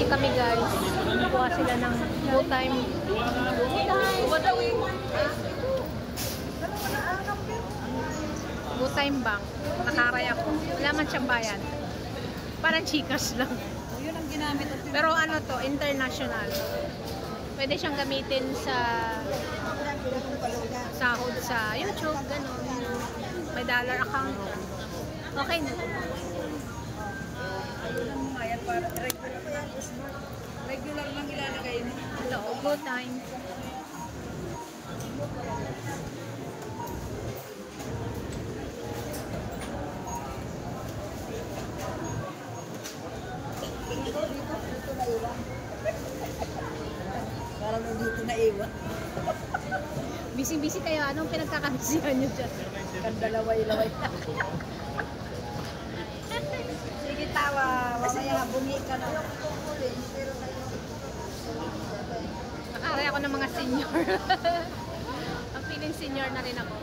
busy kami guys. Kuha sila ng full-time. Full-time bank. Nakaray ako. Wala man siyang bayan. Parang Gcash lang. Yun ang ginamit. Pero ano to, international. Pwede siyang gamitin sa sahod sa YouTube, gano'n. May dollar account. Okay na. Ayan, para regular lang ilalagay mo. Ito, good time. Parang dito na iwan. Busy-busy kayo. Anong pinagkakabisihan nyo dyan? Kandalaway-laway na. Sige, tawa. Mamaya, bungi ka na. Nakaray ako ng mga senior. Ang feeling senior na rin ako.